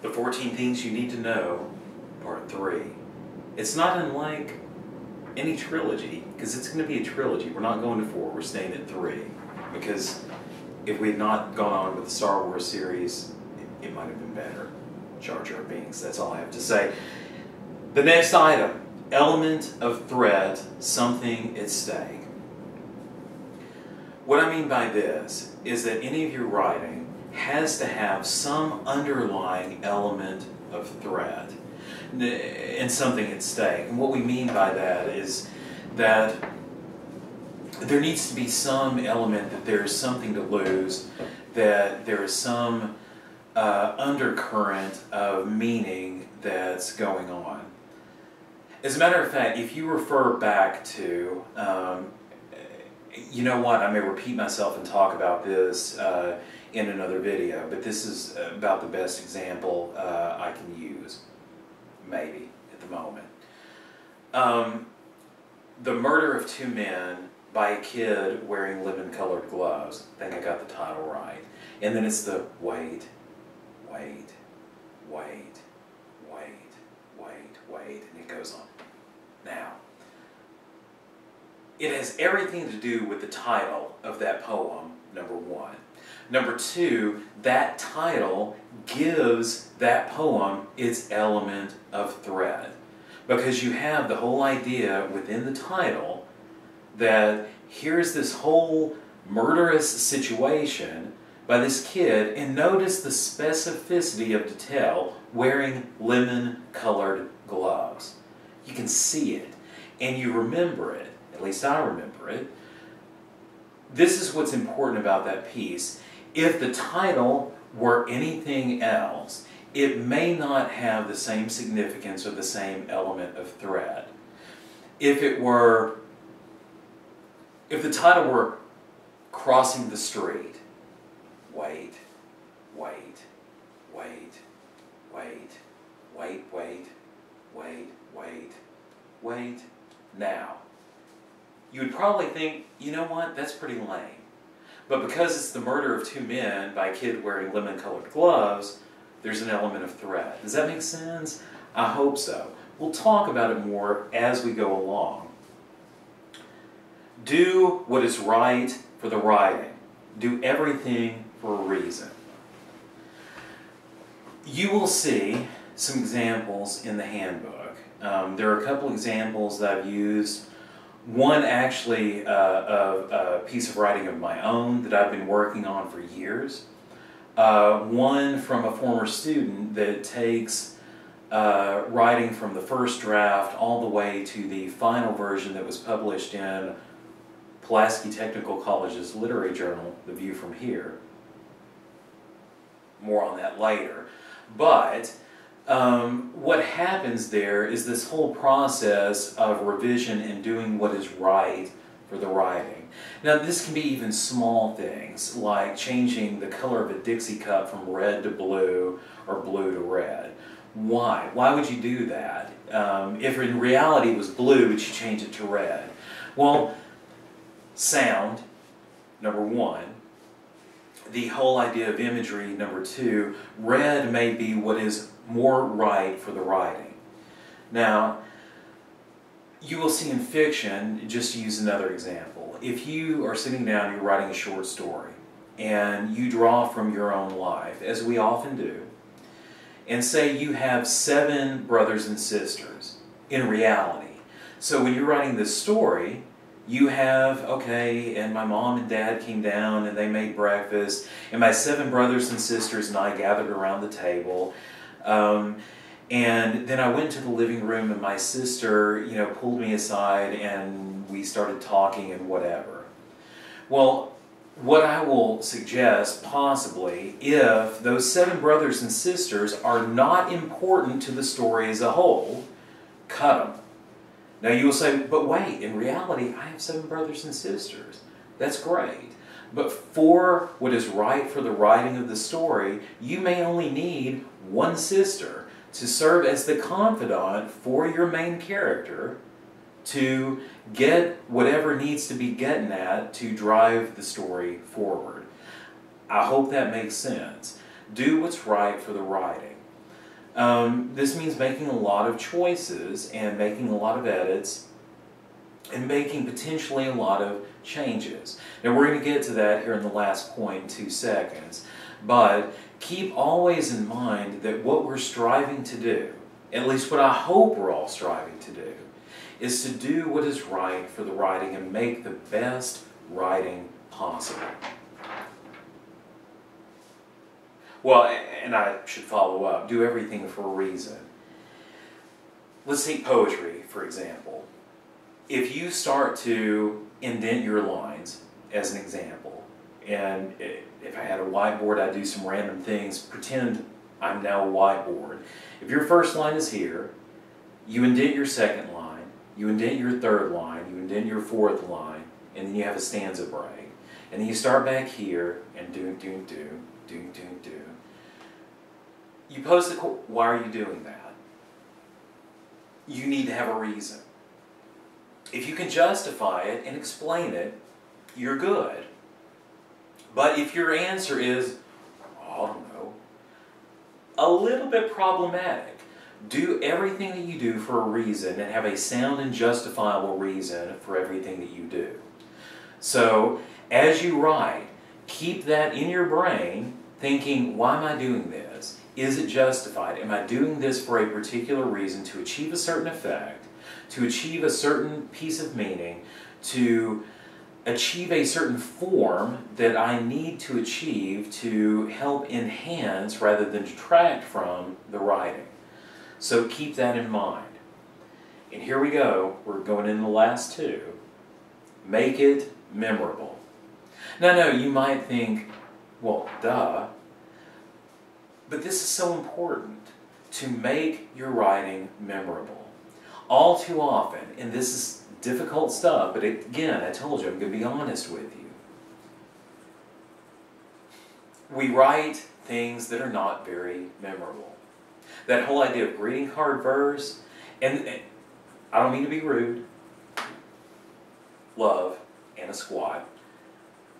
The 14 Things You Need to Know, Part 3. It's not unlike any trilogy, because it's going to be a trilogy. We're not going to 4, we're staying at 3. Because if we had not gone on with the Star Wars series, it might have been better. Jar Jar Binks, that's all I have to say. The next item, element of threat, something at stake. What I mean by this is that any of your writing has to have some underlying element of threat and something at stake. And what we mean by that is that there needs to be some element that there is something to lose, that there is some undercurrent of meaning that's going on. As a matter of fact, if you refer back to, you know what, I may repeat myself and talk about this in another video, but this is about the best example I can use, maybe, at the moment. The Murder of Two Men by a Kid Wearing Lemon-Colored Gloves. I think I got the title right. And then it's the wait, wait, wait, wait, wait, wait, and it goes on. Now, it has everything to do with the title of that poem, number 1. Number 2, that title gives that poem its element of threat. Because you have the whole idea within the title that here's this whole murderous situation by this kid, and notice the specificity of detail, wearing lemon-colored gloves. You can see it, and you remember it. At least I remember it. This is what's important about that piece. If the title were anything else, it may not have the same significance or the same element of threat. If the title were Crossing the Street, wait, wait, wait, wait, wait, wait, wait, wait, wait, now. You would probably think, you know what, that's pretty lame. But because it's The Murder of Two Men by a Kid Wearing Lemon-Colored Gloves, there's an element of threat. Does that make sense? I hope so. We'll talk about it more as we go along. Do what is right for the writing. Do everything for a reason. You will see some examples in the handbook. There are a couple examples that I've used. One actually of a piece of writing of my own that I've been working on for years. One from a former student that takes writing from the first draft all the way to the final version that was published in Pulaski Technical College's literary journal, The View from Here. More on that later. But what happens there is this whole process of revision and doing what is right for the writing. Now this can be even small things like changing the color of a Dixie cup from red to blue or blue to red. Why? Why would you do that? If in reality it was blue, but you change it to red? Well, sound, number 1. The whole idea of imagery, number 2. Red may be what is more right for the writing. Now, you will see in fiction, just to use another example, if you are sitting down, you're writing a short story, and you draw from your own life, as we often do, and say you have 7 brothers and sisters in reality. So when you're writing this story, you have, okay, and my mom and dad came down and they made breakfast, and my 7 brothers and sisters and I gathered around the table. And then I went to the living room and my sister, you know, pulled me aside and we started talking and whatever. Well, what I will suggest, possibly, if those 7 brothers and sisters are not important to the story as a whole, cut them. Now you will say, but wait, in reality, I have 7 brothers and sisters. That's great. But for what is right for the writing of the story, you may only need 1 sister to serve as the confidant for your main character to get whatever needs to be getting at to drive the story forward. I hope that makes sense. Do what's right for the writing. This means making a lot of choices and making a lot of edits and making potentially a lot of changes. Now we're going to get to that here in the last point in 2 seconds, but keep always in mind that what we're striving to do, at least what I hope we're all striving to do, is to do what is right for the writing and make the best writing possible. Well, and I should follow up, do everything for a reason. Let's take poetry, for example. If you start to indent your lines, as an example, and if I had a whiteboard, I'd do some random things, pretend I'm now a whiteboard. If your first line is here, you indent your second line, you indent your third line, you indent your fourth line, and then you have a stanza break. And then you start back here, and do. You pose the question, why are you doing that? You need to have a reason. If you can justify it and explain it, you're good. But if your answer is, I don't know, a little bit problematic, do everything that you do for a reason and have a sound and justifiable reason for everything that you do. So, as you write, keep that in your brain, thinking, why am I doing this? Is it justified? Am I doing this for a particular reason to achieve a certain effect, to achieve a certain piece of meaning, to achieve a certain form that I need to achieve to help enhance rather than detract from the writing? So keep that in mind. And here we go. We're going in the last 2. Make it memorable. Now, you might think, well, duh. But this is so important, to make your writing memorable. All too often, and this is difficult stuff, but again, I told you, I'm going to be honest with you. We write things that are not very memorable. That whole idea of greeting card verse, and I don't mean to be rude, love, and a squat.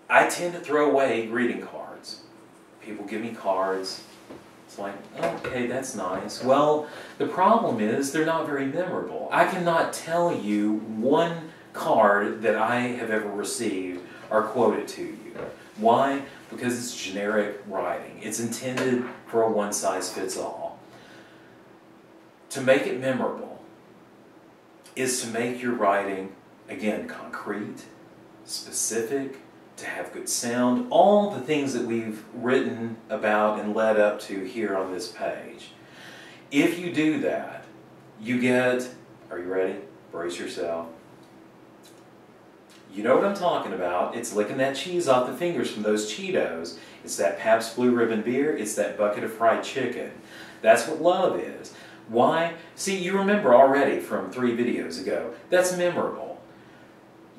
I tend to throw away greeting cards. People give me cards. It's like, okay, that's nice. Well, the problem is they're not very memorable. I cannot tell you one card that I have ever received or quoted to you. Why? Because it's generic writing. It's intended for a one-size-fits-all. To make it memorable is to make your writing, again, concrete, specific, to have good sound, all the things that we've written about and led up to here on this page. If you do that, you get, are you ready? Brace yourself. You know what I'm talking about. It's licking that cheese off the fingers from those Cheetos. It's that Pabst Blue Ribbon beer. It's that bucket of fried chicken. That's what love is. Why? See, you remember already from 3 videos ago. That's memorable.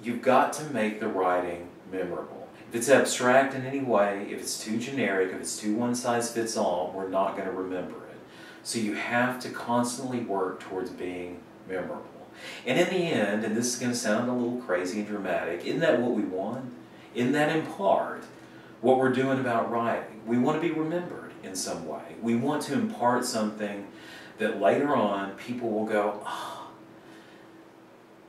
You've got to make the writing memorable. If it's abstract in any way, if it's too generic, if it's too one-size-fits-all, we're not going to remember it. So you have to constantly work towards being memorable. And in the end, and this is going to sound a little crazy and dramatic, isn't that what we want? Isn't that in part what we're doing about writing? We want to be remembered in some way. We want to impart something that later on people will go, oh,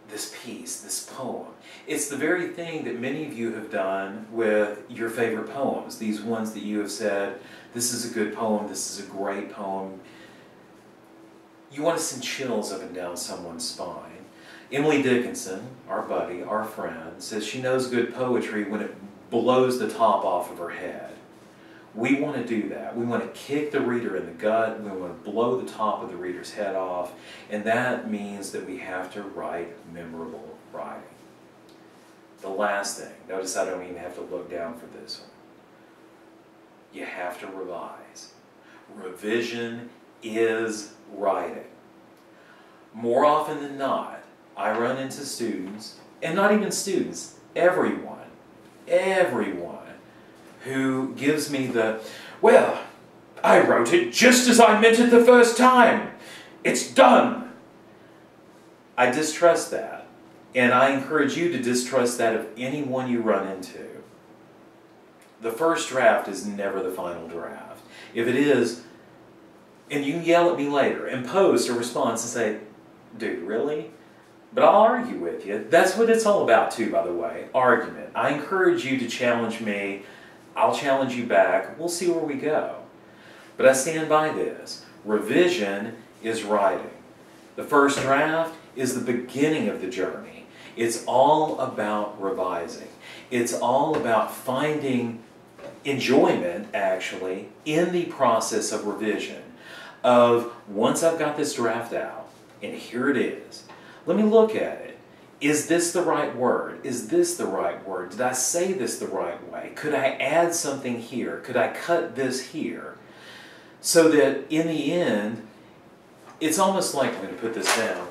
this piece, this poem. It's the very thing that many of you have done with your favorite poems. These ones that you have said, this is a good poem, this is a great poem. You want to send chills up and down someone's spine. Emily Dickinson, our buddy, our friend, says she knows good poetry when it blows the top off of her head. We want to do that. We want to kick the reader in the gut. We want to blow the top of the reader's head off. And that means that we have to write memorable writing. The last thing, notice I don't even have to look down for this one. You have to revise. Revision is writing. More often than not, I run into students, and not even students, everyone, who gives me the, well, I wrote it just as I meant it the first time. It's done. I distrust that. And I encourage you to distrust that of anyone you run into. The first draft is never the final draft. If it is, And you can yell at me later and post a response and say, dude, really? But I'll argue with you. That's what it's all about too, by the way, argument. I encourage you to challenge me. I'll challenge you back. We'll see where we go. But I stand by this. Revision is writing. The first draft is the beginning of the journey. It's all about revising. It's all about finding enjoyment, actually, in the process of revision. Of, once I've got this draft out, and here it is, let me look at it. Is this the right word? Is this the right word? Did I say this the right way? Could I add something here? Could I cut this here? So that in the end, it's almost like, I'm going to put this down.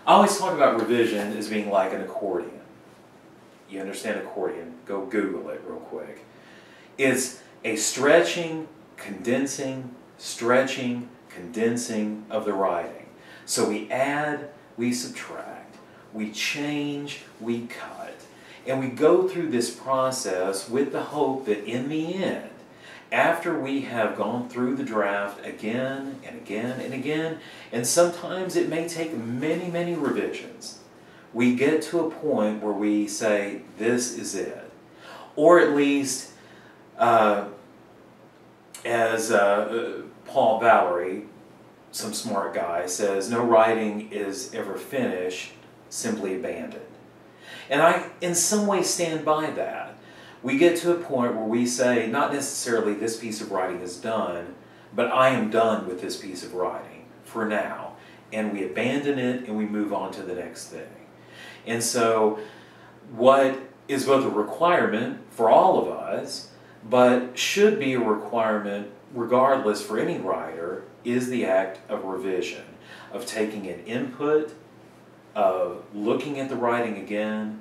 I always talk about revision as being like an accordion. You understand accordion? Go Google it real quick. It's a stretching, condensing of the writing. So we add, we subtract, we change, we cut. And we go through this process with the hope that in the end, after we have gone through the draft again and again and again, and sometimes it may take many, many revisions, we get to a point where we say, this is it. Or at least, as Paul Valery, some smart guy, says, no writing is ever finished, simply abandoned. And I, in some way, stand by that. We get to a point where we say, not necessarily this piece of writing is done, but I am done with this piece of writing for now. And we abandon it and we move on to the next thing. And so what is both a requirement for all of us, but should be a requirement regardless for any writer, is the act of revision, of taking an input, of looking at the writing again.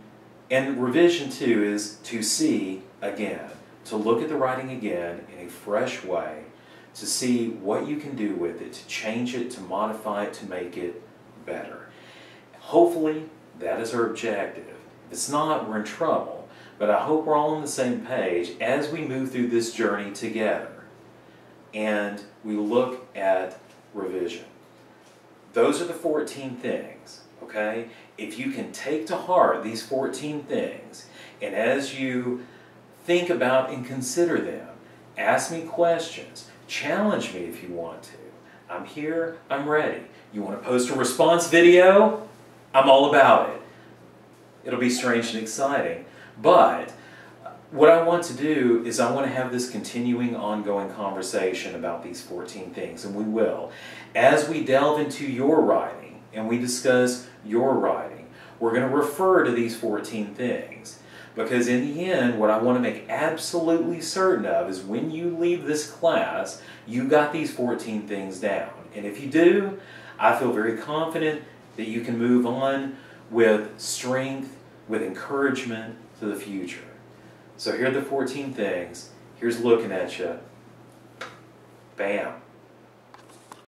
And revision too is to see again, to look at the writing again in a fresh way, to see what you can do with it, to change it, to modify it, to make it better. Hopefully that is our objective. If it's not, we're in trouble. But I hope we're all on the same page as we move through this journey together and we look at revision. Those are the 14 things, okay? If you can take to heart these 14 things, and as you think about and consider them, ask me questions, challenge me if you want to. I'm here, I'm ready. You want to post a response video? I'm all about it. It'll be strange and exciting, but what I want to do is I want to have this continuing, ongoing conversation about these 14 things, and we will. As we delve into your writing and we discuss your writing, we're going to refer to these 14 things. Because in the end, what I want to make absolutely certain of is when you leave this class, you got these 14 things down. And if you do, I feel very confident that you can move on with strength, with encouragement to the future. So here are the 14 things. Here's looking at you. Bam.